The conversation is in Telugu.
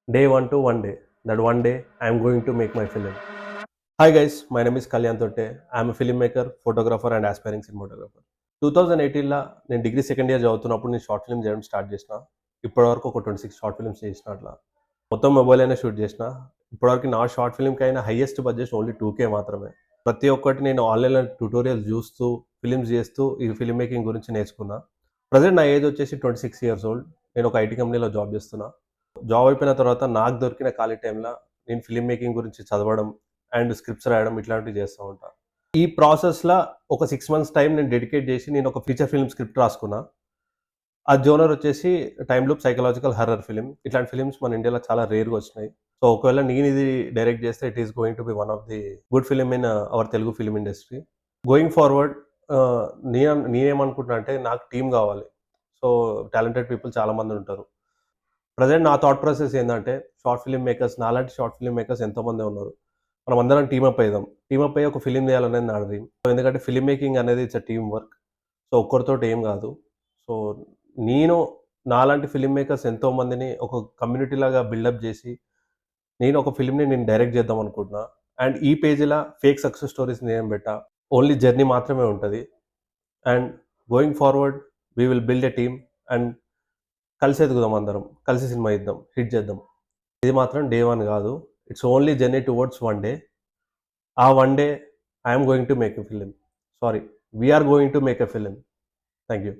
day one to one day. That one day I am going to make my film. Hi guys, my name is Kalyan Totte. I am a filmmaker, photographer and aspiring cinematographer. 2018లో నేను డిగ్రీ సెకండ్ ఇయర్ చదువుతున్నప్పుడు నేను షార్ట్ ఫిల్మ్ చేయడం స్టార్ట్ చేసిన. ఇప్పటివరకు ఒక 26 షార్ట్ ఫిల్మ్స్ చేసిన అట్లా. మొత్తం మొబైల్ అయినా షూట్ చేసిన. ఇప్పటివరకు నా షార్ట్ ఫిల్మ్కి అయిన హైయెస్ట్ బడ్జెట్ ఓన్లీ 2K మాత్రమే. ప్రతి ఒక్కటి నేను ఆన్లైన్లో ట్యూటోరియల్స్ చూస్తూ ఫిల్మ్స్ చేస్తూ ఈ ఫిల్మ్ మేకింగ్ గురించి నేర్చుకున్నా. ప్రజెంట్ నా ఏజ్ వచ్చేసి 26 years old. నేను ఒక ఐటీ కంపెనీలో జాబ్ చేస్తున్నా. జాబ్ అయిపోయిన తర్వాత నాకు దొరికిన ఖాళీ టైంలో నేను ఫిల్మ్ మేకింగ్ గురించి చదవడం అండ్ స్క్రిప్ట్స్ రాయడం ఇట్లాంటివి చేస్తూ ఉంటాను. ఈ ప్రాసెస్లో ఒక 6 months టైం నేను డెడికేట్ చేసి నేను ఒక ఫీచర్ ఫిల్మ్ స్క్రిప్ట్ రాసుకున్నా. ఆ జోనర్ వచ్చేసి time loop psychological horror film. ఇట్లాంటి ఫిలిమ్స్ మన ఇండియాలో చాలా రేర్గా వచ్చినాయి. సో ఒకవేళ నేను ఇది డైరెక్ట్ చేస్తే it is going to be one of the good film in our Telugu film industry. Going forward నేనేమనుకుంటున్నా అంటే నాకు టీం కావాలి. సో టాలెంటెడ్ పీపుల్ చాలామంది ఉంటారు. ప్రజెంట్ నా థాట్ ప్రాసెస్ ఏంటంటే షార్ట్ ఫిల్మ్ మేకర్స్ నాలాంటి షార్ట్ ఫిల్మ్ మేకర్స్ ఎంతోమంది ఉన్నారు. మనం అందరం టీమప్ అయ్యాం. టీమప్ అయ్యి ఒక ఫిలిం చేయాలనేది నా డ్రీమ్. ఎందుకంటే ఫిల్మ్ మేకింగ్ అనేది it's a team work. So ఒక్కరితోటి ఏం కాదు. సో నేను నాలాంటి ఫిల్మ్ మేకర్స్ ఎంతోమందిని ఒక కమ్యూనిటీ లాగా బిల్డప్ చేసి నేను ఒక ఫిల్మ్ని నేను డైరెక్ట్ చేద్దాం అనుకుంటున్నా. అండ్ ఈ పేజీలో ఫేక్ సక్సెస్ స్టోరీస్ నేను పెట్టా. ఓన్లీ జర్నీ మాత్రమే ఉంటుంది. And going forward we will build a team and కలిసి ఎదుగుదాం, అందరం కలిసి సినిమా ఇద్దాం, హిట్ చేద్దాం. ఇది మాత్రం డే వన్ కాదు. It's only journey towards one day. ఆ one day I'm going to make a film. Sorry, we're going to make a film. Thank you.